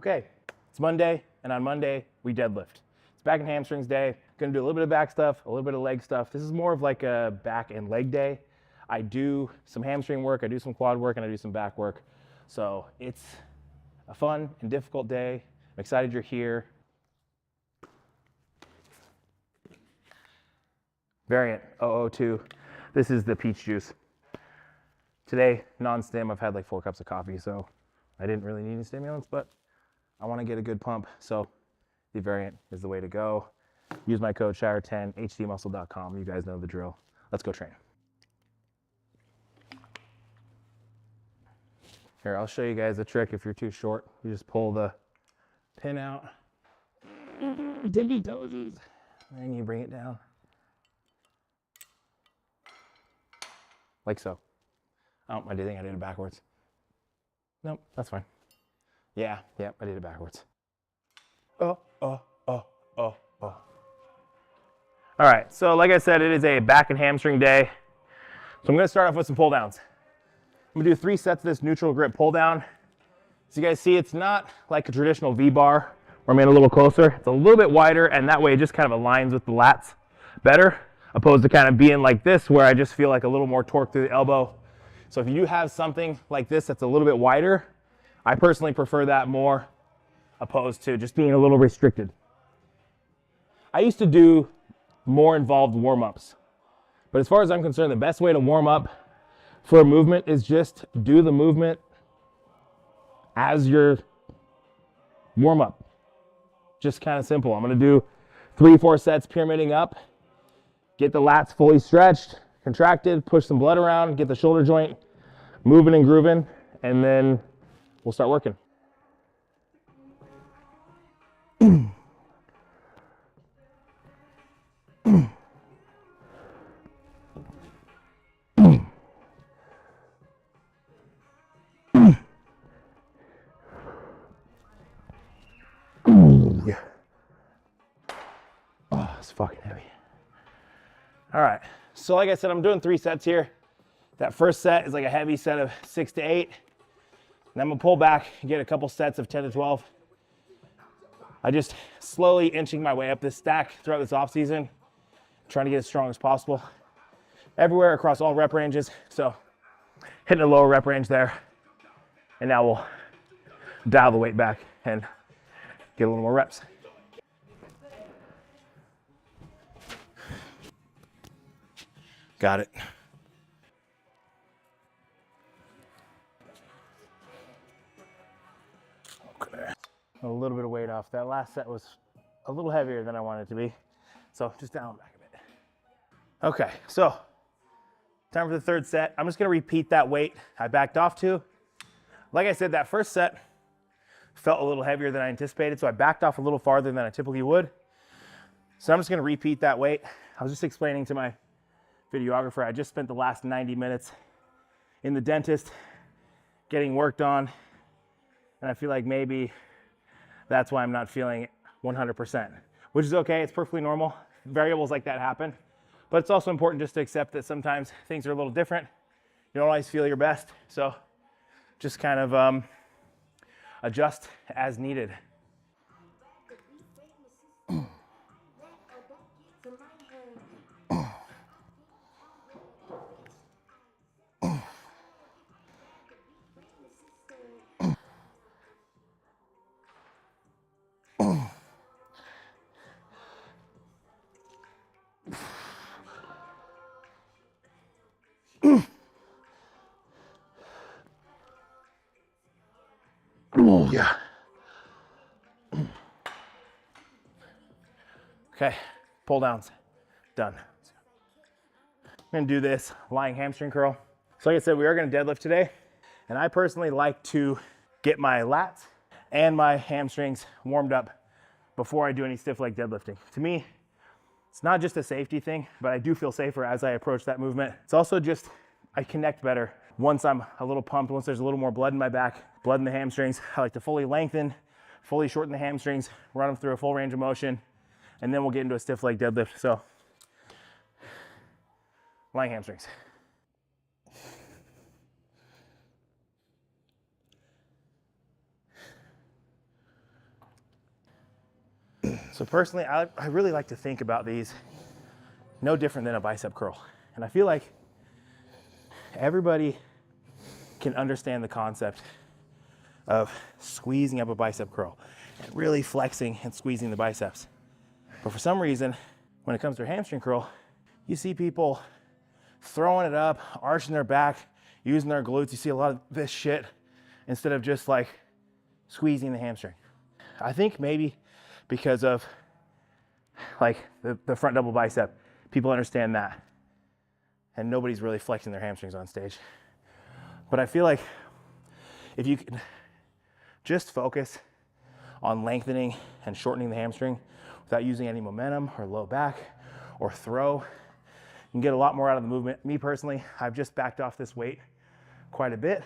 okay, it's Monday, and on Monday, we deadlift. It's back and hamstrings day. Gonna do a little bit of back stuff, a little bit of leg stuff. This is more of like a back and leg day. I do some hamstring work, I do some quad work, and I do some back work. So it's a fun and difficult day. I'm excited you're here. Variant 002. This is the peach juice. Today, non-stim, I've had like 4 cups of coffee, so I didn't really need any stimulants, but I want to get a good pump, so the variant is the way to go. Use my code Shire10, hdmuscle.com. You guys know the drill. Let's go train. Here, I'll show you guys a trick if you're too short. You just pull the pin out, dippy toesies, and you bring it down. Like so. Oh, I think I did it backwards. Nope, that's fine. Yeah, I did it backwards. Oh. All right, so like I said, it is a back and hamstring day. So I'm gonna start off with some pull downs. I'm gonna do 3 sets of this neutral grip pull down. So you guys see, it's not like a traditional V-bar where I'm in a little closer. It's a little bit wider, and that way it just kind of aligns with the lats better, opposed to kind of being like this where I just feel like a little more torque through the elbow. So if you have something like this that's a little bit wider, I personally prefer that more opposed to just being a little restricted. I used to do more involved warm-ups, but as far as I'm concerned, the best way to warm up for a movement is just do the movement as your warm-up. Just kind of simple. I'm going to do 3-4 sets pyramiding up, get the lats fully stretched, contracted, push some blood around, get the shoulder joint moving and grooving, and then we'll start working. Yeah. Oh, it's fucking heavy. All right, so like I said, I'm doing 3 sets here. That first set is like a heavy set of 6 to 8. And I'm gonna pull back and get a couple sets of 10 to 12. I just slowly inching my way up this stack throughout this off season, trying to get as strong as possible everywhere across all rep ranges. So hitting a lower rep range there. And now we'll dial the weight back and get a little more reps. Got it. Okay. A little bit of weight off. That last set was a little heavier than I wanted it to be. So just down back a bit. Okay, so time for the 3rd set. I'm just gonna repeat that weight I backed off to. Like I said, that first set felt a little heavier than I anticipated, so I backed off a little farther than I typically would. So I'm just gonna repeat that weight. I was just explaining to my videographer, I just spent the last 90 minutes in the dentist getting worked on, and I feel like maybe that's why I'm not feeling 100%, which is okay, it's perfectly normal. Variables like that happen, but it's also important just to accept that sometimes things are a little different. You don't always feel your best, so just kind of adjust as needed. Yeah. Okay, pull downs, done. I'm gonna do this lying hamstring curl. So like I said, we are gonna deadlift today, and I personally like to get my lats and my hamstrings warmed up before I do any stiff leg deadlifting. To me, it's not just a safety thing, but I do feel safer as I approach that movement. It's also just, I connect better once I'm a little pumped, once there's a little more blood in my back, blood in the hamstrings. I like to fully lengthen, fully shorten the hamstrings, run them through a full range of motion, and then we'll get into a stiff leg deadlift. So, lying hamstrings. So personally, I really like to think about these no different than a bicep curl. And I feel like everybody can understand the concept of squeezing up a bicep curl and really flexing and squeezing the biceps. But for some reason, when it comes to a hamstring curl, you see people throwing it up, arching their back, using their glutes. You see a lot of this shit instead of just like squeezing the hamstring. I think maybe because of like the front double bicep, people understand that. And nobody's really flexing their hamstrings on stage. But I feel like if you can just focus on lengthening and shortening the hamstring without using any momentum or low back or throw, you can get a lot more out of the movement. Me personally, I've just backed off this weight quite a bit,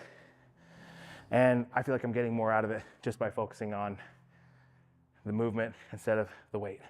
and I feel like I'm getting more out of it just by focusing on the movement instead of the weight.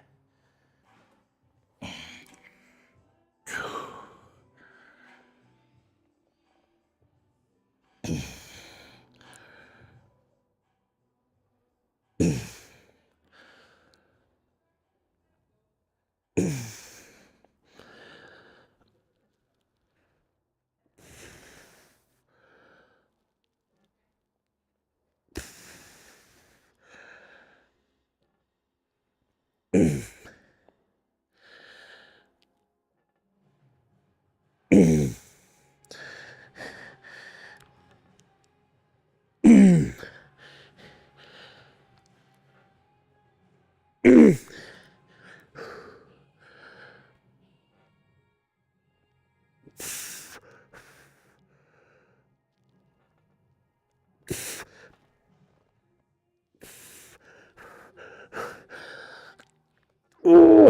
Ooh.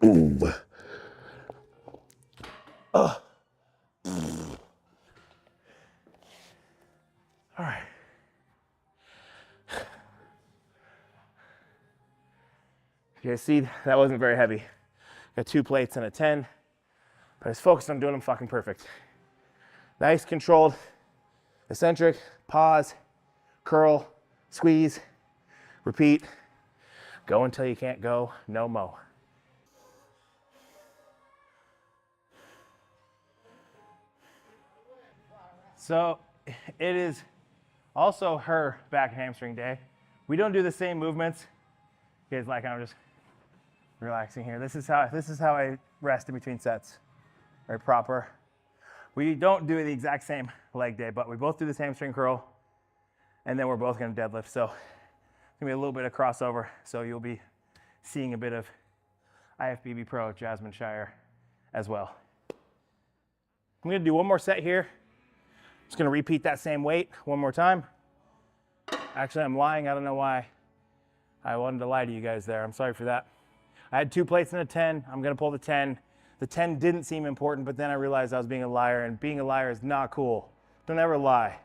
Ooh. Oh. All right. You guys see, that wasn't very heavy. Got 2 plates and a 10, but I was focused on doing them fucking perfect. Nice, controlled, eccentric, pause, curl, squeeze, repeat. Go until you can't go, no mo. So it is also her back and hamstring day. We don't do the same movements. It's like I'm just relaxing here. This is how I rest in between sets. Very proper. We don't do the exact same leg day, but we both do this hamstring curl, and then we're both going to deadlift. So it's going to be a little bit of crossover. So you'll be seeing a bit of IFBB PRO Justin Shier as well. I'm going to do one more set here. Just going to repeat that same weight one more time. Actually, I'm lying. I don't know why I wanted to lie to you guys there. I'm sorry for that. I had 2 plates and a 10. I'm going to pull the 10. The 10 didn't seem important, but then I realized I was being a liar, and being a liar is not cool. Don't ever lie.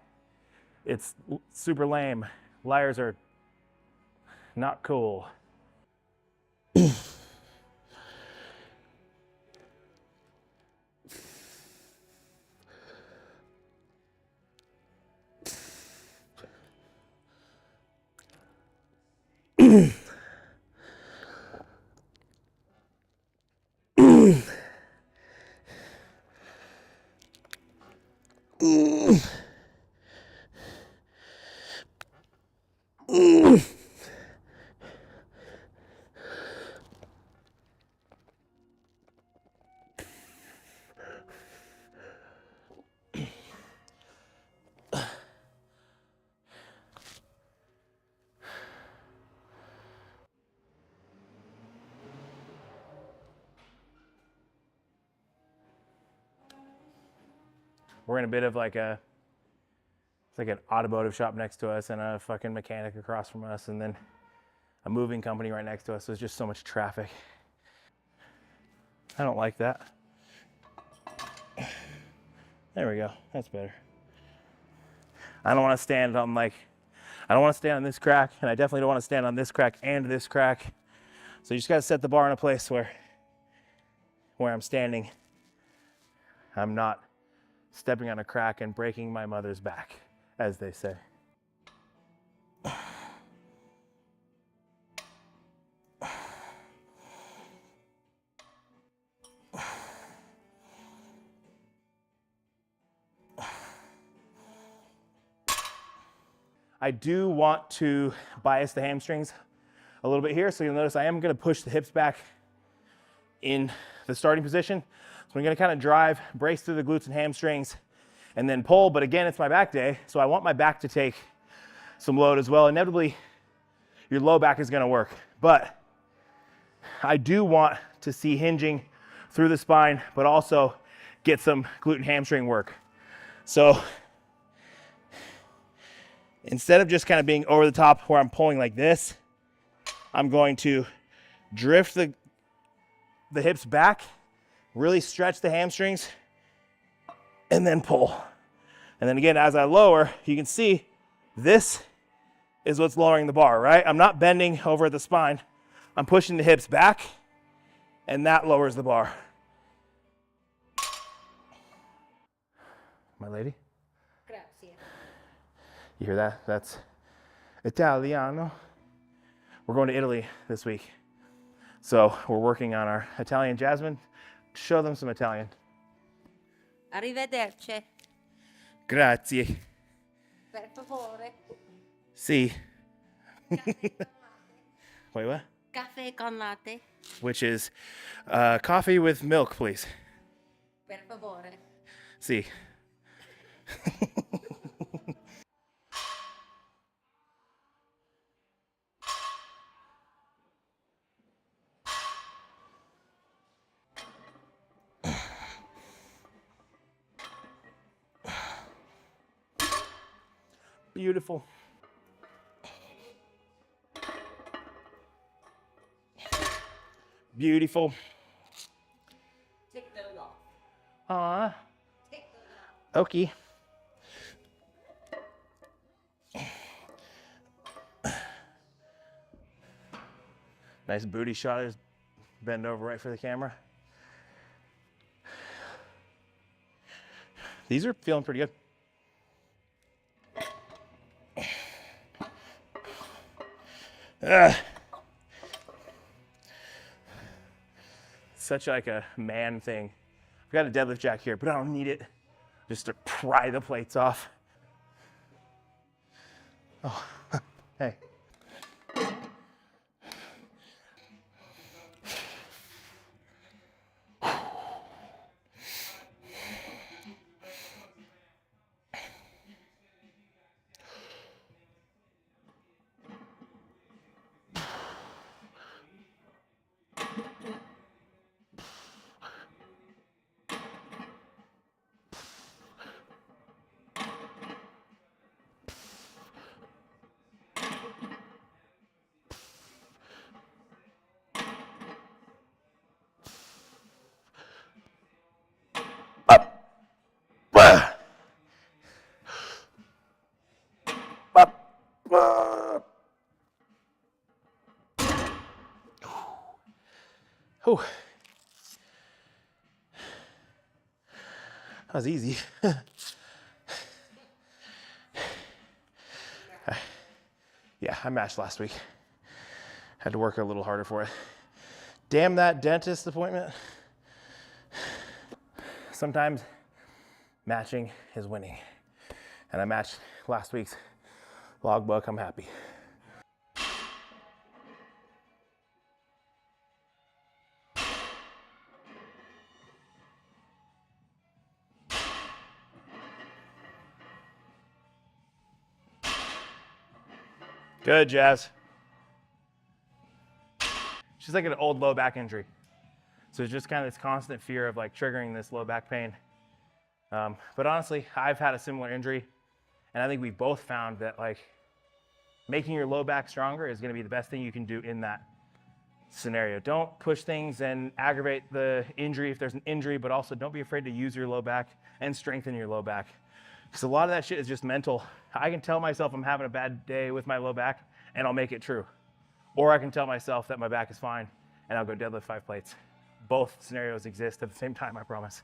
It's super lame. Liars are not cool. We're in a bit of like it's like an automotive shop next to us and a fucking mechanic across from us, and then a moving company right next to us. So there's just so much traffic. I don't like that. There we go. That's better. I don't want to stand on I don't want to stand on this crack, and I definitely don't want to stand on this crack and this crack. So you just got to set the bar in a place where I'm standing, I'm not stepping on a crack and breaking my mother's back, as they say. I do want to bias the hamstrings a little bit here. So you'll notice I am gonna push the hips back in the starting position. So I'm gonna kind of drive, brace through the glutes and hamstrings, and then pull. But again, it's my back day, so I want my back to take some load as well. Inevitably, your low back is gonna work. But I do want to see hinging through the spine, but also get some glute and hamstring work. So instead of just kind of being over the top where I'm pulling like this, I'm going to drift the hips back, really stretch the hamstrings, and then pull. And then again, as I lower, you can see this is what's lowering the bar, right? I'm not bending over the spine. I'm pushing the hips back, and that lowers the bar. My lady? Grazie. You hear that? That's Italiano. We're going to Italy this week. So we're working on our Italian. Jasmine, show them some Italian. Arrivederci. Grazie. Per favore. Sì. Wait, what? Caffè con latte. Which is coffee with milk, please. Per favore. Sì. Beautiful. Beautiful. Take those off. Aw. Take those off. Okay. Nice booty shot. Just bend over right for the camera. These are feeling pretty good. Such like a man thing. I've got a deadlift jack here, but I don't need it just to pry the plates off. Oh, hey. Whew. That was easy. Yeah, I matched last week. Had to work a little harder for it. Damn that dentist appointment. Sometimes matching is winning. And I matched last week's logbook. I'm happy. Good, Jazz. She's like an old low back injury. So it's just kind of this constant fear of like triggering this low back pain. But honestly, I've had a similar injury, and I think we've both found that like making your low back stronger is going to be the best thing you can do in that scenario. Don't push things and aggravate the injury if there's an injury, but also don't be afraid to use your low back and strengthen your low back. Because a lot of that shit is just mental. I can tell myself I'm having a bad day with my low back and I'll make it true. Or I can tell myself that my back is fine and I'll go deadlift 5 plates. Both scenarios exist at the same time, I promise.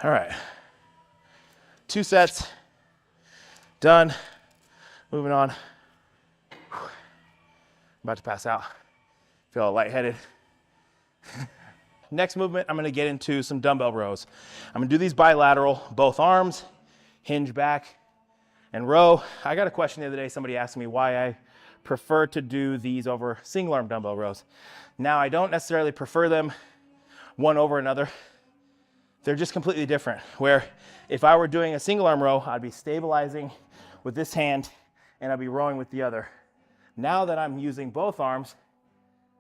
All right. 2 sets. Done. Moving on. About to pass out. Feel lightheaded. Next movement, I'm gonna get into some dumbbell rows. I'm gonna do these bilateral, both arms, hinge back, and row. I got a question the other day, somebody asked me why I prefer to do these over single arm dumbbell rows. Now, I don't necessarily prefer them one over another. They're just completely different. Where if I were doing a single arm row, I'd be stabilizing with this hand and I'd be rowing with the other. Now that I'm using both arms,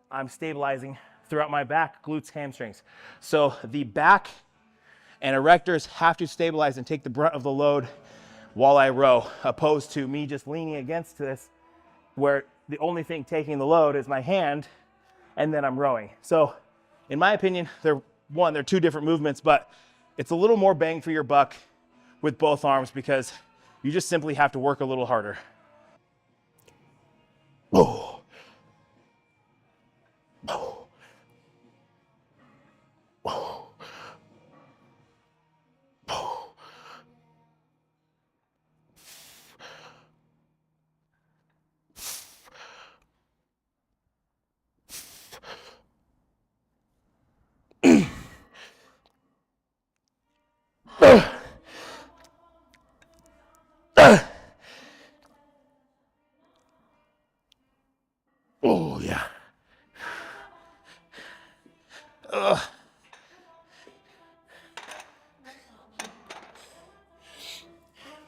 I'm stabilizing throughout my back, glutes, hamstrings. So the back and erectors have to stabilize and take the brunt of the load while I row, opposed to me just leaning against this, where the only thing taking the load is my hand, and then I'm rowing. So in my opinion, they're 2 different movements, but it's a little more bang for your buck with both arms because you just simply have to work a little harder. Oh. Oh. Oh. Oh. Oh, yeah.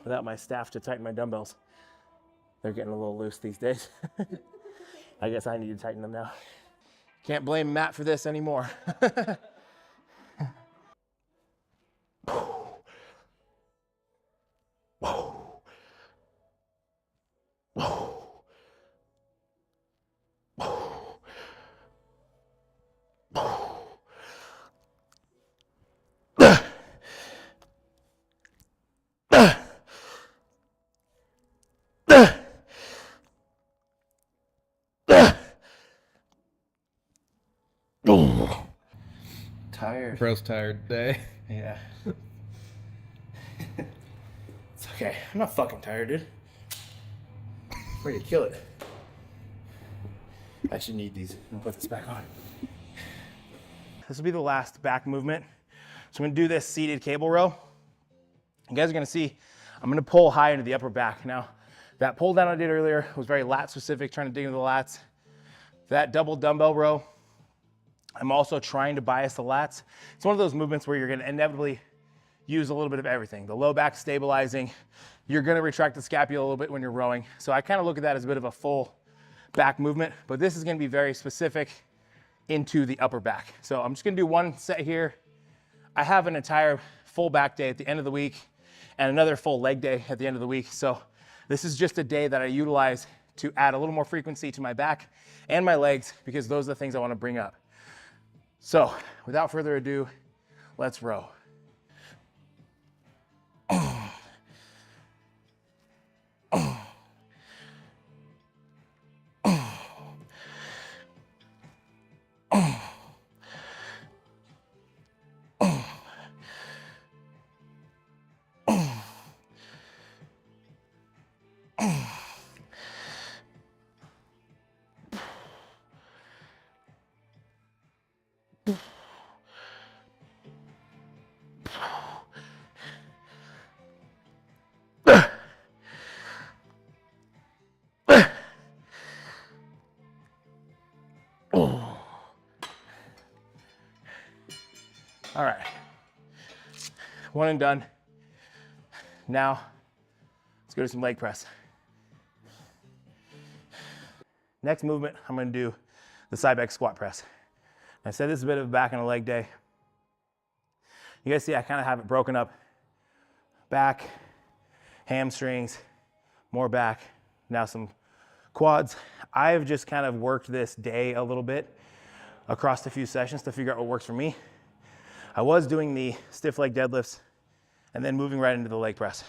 Without my staff to tighten my dumbbells, they're getting a little loose these days. I guess I need to tighten them now. Can't blame Matt for this anymore. Tired. Bro's tired today. Yeah. It's okay. I'm not fucking tired, dude. I'm ready to kill it. I should need these. I'll put this back on. This will be the last back movement. So I'm gonna do this seated cable row. You guys are gonna see, I'm gonna pull high into the upper back. Now, that pull down I did earlier was very lat specific, trying to dig into the lats. That double dumbbell row, I'm also trying to bias the lats. It's one of those movements where you're gonna inevitably use a little bit of everything. The low back stabilizing, you're gonna retract the scapula a little bit when you're rowing. So I kind of look at that as a bit of a full back movement, but this is gonna be very specific into the upper back. So I'm just gonna do 1 set here. I have an entire full back day at the end of the week and another full leg day at the end of the week. So this is just a day that I utilize to add a little more frequency to my back and my legs because those are the things I wanna bring up. So without further ado, let's row. All right, 1 and done. Now, let's go to some leg press. Next movement, I'm gonna do the side back squat press. I said this is a bit of a back and a leg day. You guys see I kind of have it broken up. Back, hamstrings, more back, now some quads. I've just kind of worked this day a little bit across a few sessions to figure out what works for me. I was doing the stiff leg deadlifts and then moving right into the leg press.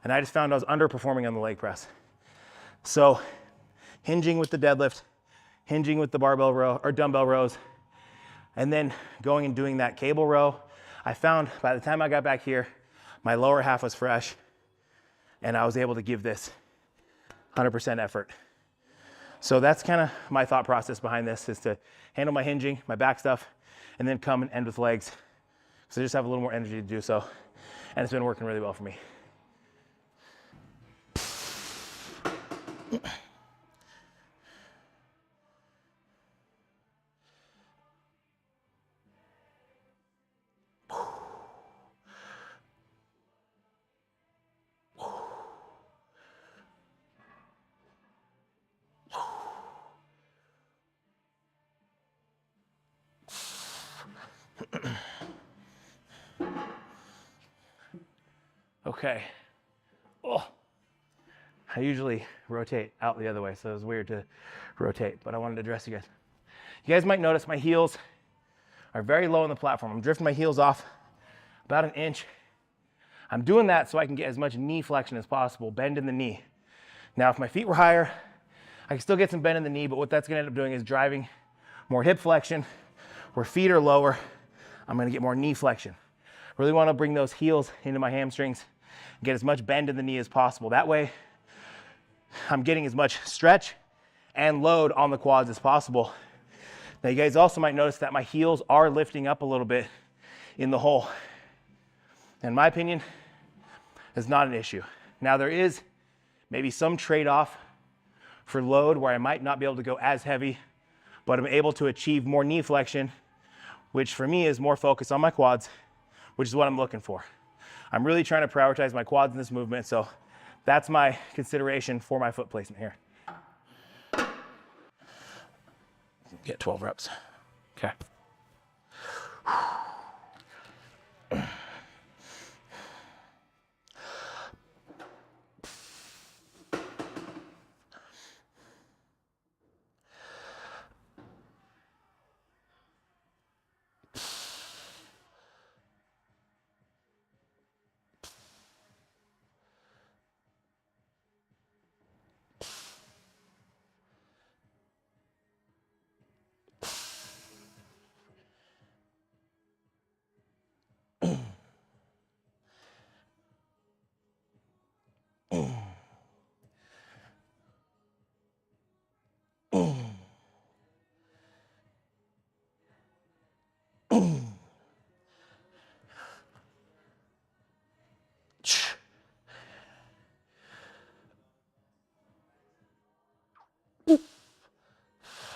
And I just found I was underperforming on the leg press. So hinging with the deadlift, hinging with the barbell row or dumbbell rows, and then going and doing that cable row. I found by the time I got back here, my lower half was fresh and I was able to give this 100% effort. So that's kind of my thought process behind this, is to handle my hinging, my back stuff, and then come and end with legs. So I just have a little more energy to do so. And it's been working really well for me. Okay. Oh, I usually rotate out the other way, so it was weird to rotate, but I wanted to address you guys. You guys might notice my heels are very low on the platform. I'm drifting my heels off about an inch. I'm doing that so I can get as much knee flexion as possible, bend in the knee. Now, if my feet were higher, I can still get some bend in the knee, but what that's gonna end up doing is driving more hip flexion. Where feet are lower, I'm gonna get more knee flexion. Really wanna bring those heels into my hamstrings and get as much bend in the knee as possible. That way, I'm getting as much stretch and load on the quads as possible. Now, you guys also might notice that my heels are lifting up a little bit in the hole. In my opinion, it's not an issue. Now, there is maybe some trade-off for load where I might not be able to go as heavy, but I'm able to achieve more knee flexion, which for me is more focus on my quads, which is what I'm looking for. I'm really trying to prioritize my quads in this movement, so that's my consideration for my foot placement here. Get 12 reps. Okay.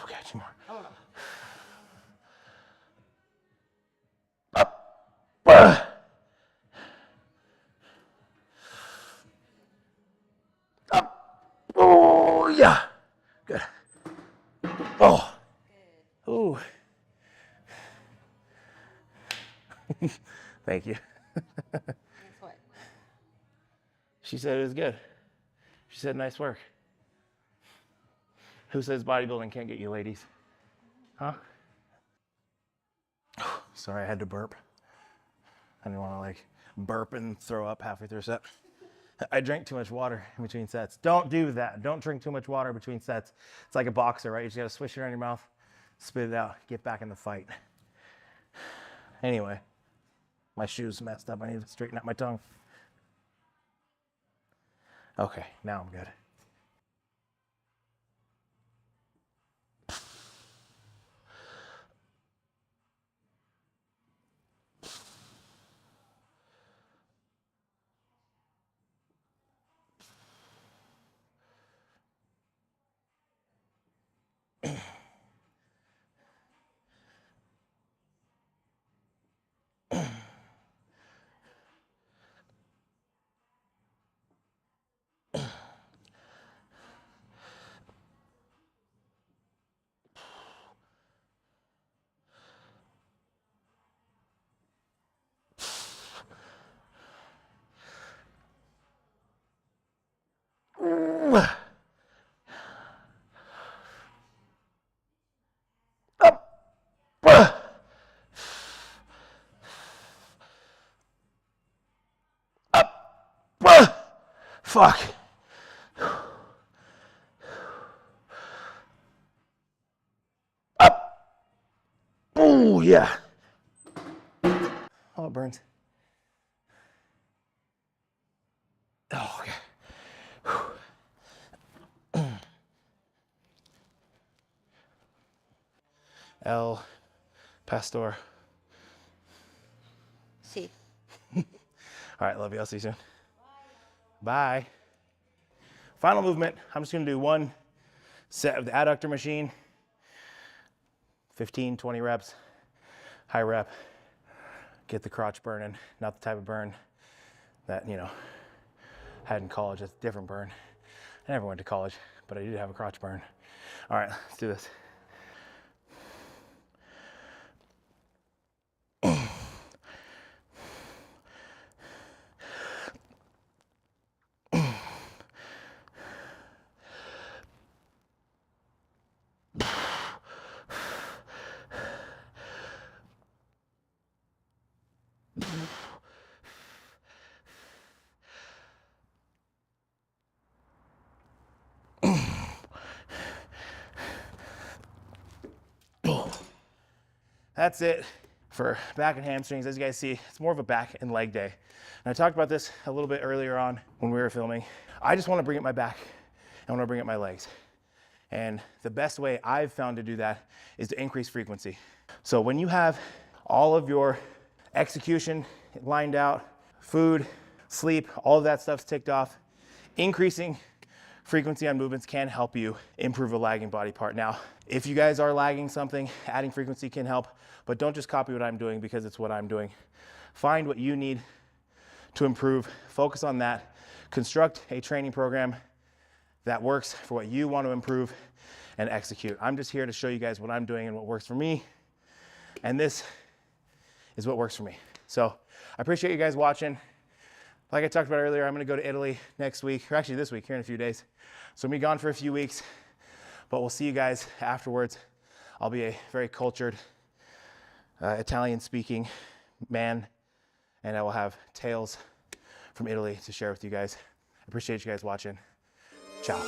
Okay, two more. Up. Up. Oh, yeah. Good. Oh. Ooh. Thank you. What? She said it was good. She said nice work. Who says bodybuilding can't get you ladies? Huh? Sorry, I had to burp. I didn't want to like burp and throw up halfway through a set. I drank too much water in between sets. Don't do that. Don't drink too much water between sets. It's like a boxer, right? You just gotta swish it around your mouth, spit it out, get back in the fight. Anyway, my shoe's messed up. I need to straighten out my tongue. Okay, now I'm good. Fuck. Up. Oh, yeah. Oh, it burns. Oh, okay. El Pastor. Sí. All right, love you. I'll see you soon. Bye. Final movement. I'm just going to do one set of the adductor machine. 15, 20 reps. High rep. Get the crotch burning. Not the type of burn that, you know, I had in college. It's a different burn. I never went to college, but I did have a crotch burn. All right, let's do this. That's it for back and hamstrings. As you guys see, it's more of a back and leg day. And I talked about this a little bit earlier on when we were filming. I just want to bring up my back. I want to bring up my legs. And the best way I've found to do that is to increase frequency. So when you have all of your execution lined out, food, sleep, all of that stuff's ticked off, increasing frequency on movements can help you improve a lagging body part. Now, if you guys are lagging something, adding frequency can help, but don't just copy what I'm doing because it's what I'm doing. Find what you need to improve, focus on that, construct a training program that works for what you want to improve, and execute. I'm just here to show you guys what I'm doing and what works for me, and this is what works for me. So I appreciate you guys watching. Like I talked about earlier, I'm gonna go to Italy next week, or actually this week, here in a few days. So I'm gonna be gone for a few weeks, but we'll see you guys afterwards. I'll be a very cultured, Italian-speaking man, and I will have tales from Italy to share with you guys. I appreciate you guys watching. Ciao.